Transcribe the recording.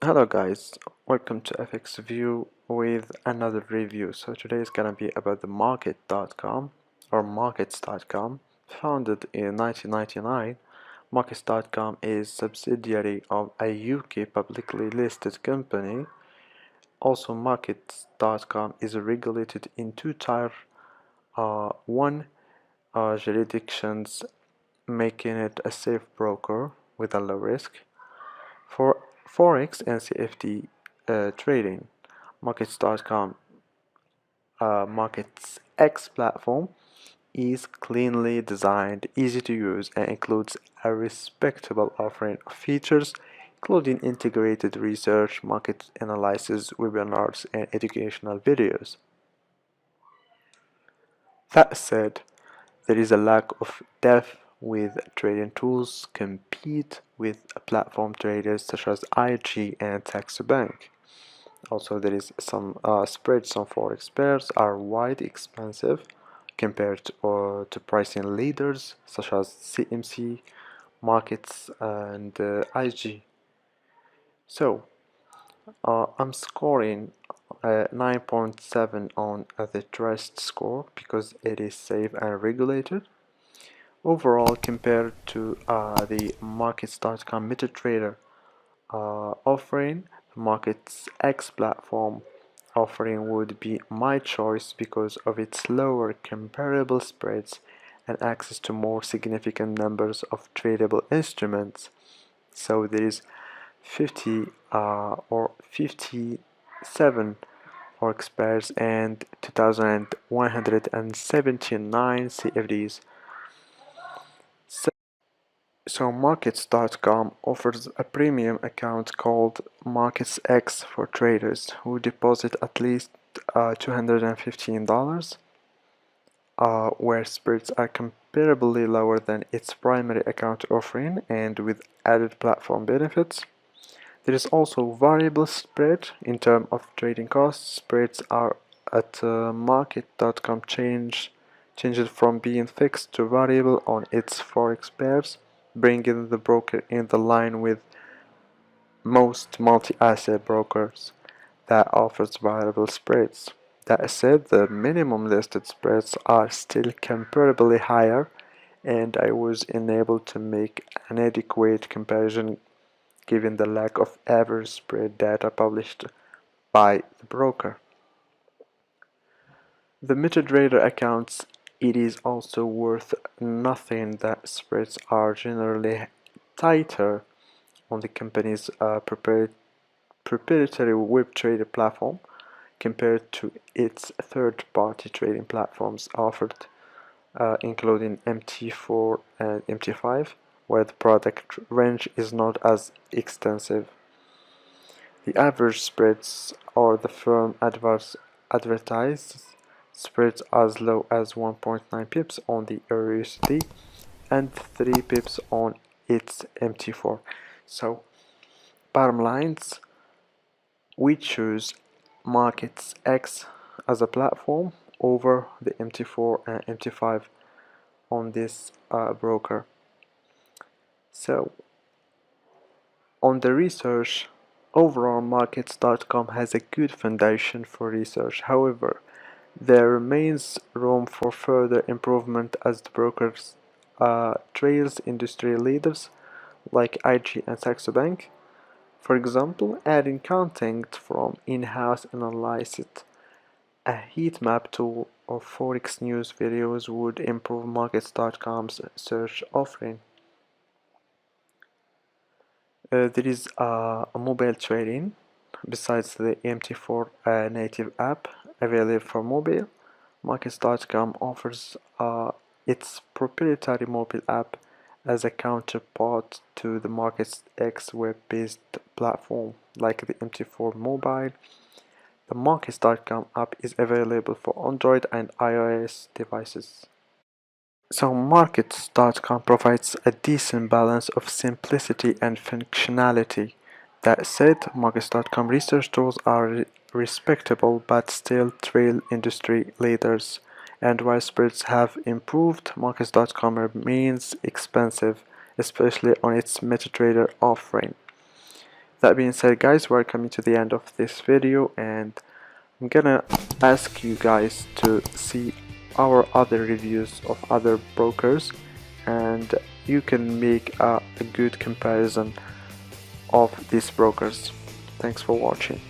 Hello guys, welcome to FX View with another review. So today is gonna be about the market.com or markets.com. Founded in 1999, markets.com is subsidiary of a UK publicly listed company. Also, markets.com is regulated in two tier 1 jurisdictions, making it a safe broker with a low risk. For Forex and CFD trading, markets.com MarketsX platform is cleanly designed, easy to use, and includes a respectable offering of features, including integrated research, market analysis, webinars, and educational videos. That said, there is a lack of depth with trading tools compete with platform traders such as IG and Saxo Bank. Also, there is some spreads on forex pairs are wide expensive compared to pricing leaders such as CMC, Markets, and IG. So, I'm scoring 9.7 on the trust score because it is safe and regulated. Overall, compared to the markets.com MetaTrader offering, the MarketsX platform offering would be my choice because of its lower comparable spreads and access to more significant numbers of tradable instruments. So there is 50 or 57 forex pairs and 2,179 CFDs. So markets.com offers a premium account called MarketsX for traders who deposit at least $215, where spreads are comparably lower than its primary account offering and with added platform benefits. There is also variable spread in terms of trading costs. Spreads are at market.com changed from being fixed to variable on its forex pairs, bringing the broker in the line with most multi-asset brokers that offers variable spreads. That said, the minimum listed spreads are still comparably higher, and I was unable to make an adequate comparison given the lack of average spread data published by the broker. The MetaTrader accounts, it is also worth nothing that spreads are generally tighter on the company's proprietary web trading platform compared to its third-party trading platforms offered, including MT4 and MT5, where the product range is not as extensive. The average spreads or the firm advertised spreads as low as 1.9 pips on the EURUSD and 3 pips on its MT4. So, bottom lines, we choose MarketsX as a platform over the MT4 and MT5 on this broker. So, on the research, overall markets.com has a good foundation for research. However, there remains room for further improvement as the broker trails industry leaders like IG and Saxo Bank. For example, adding content from in-house analysis, a heat map tool, or Forex news videos would improve markets.com's search offering. There is a mobile trading besides the MT4 native app available for mobile. Markets.com offers its proprietary mobile app as a counterpart to the MarketsX web-based platform like the MT4 mobile. The Markets.com app is available for Android and iOS devices. So Markets.com provides a decent balance of simplicity and functionality. That said, Markets.com research tools are respectable but still trail industry leaders, and while spreads have improved, Markets.com remains expensive, especially on its MetaTrader offering. That being said, guys, we're coming to the end of this video, and I'm gonna ask you guys to see our other reviews of other brokers, and you can make a good comparison of these brokers. Thanks for watching.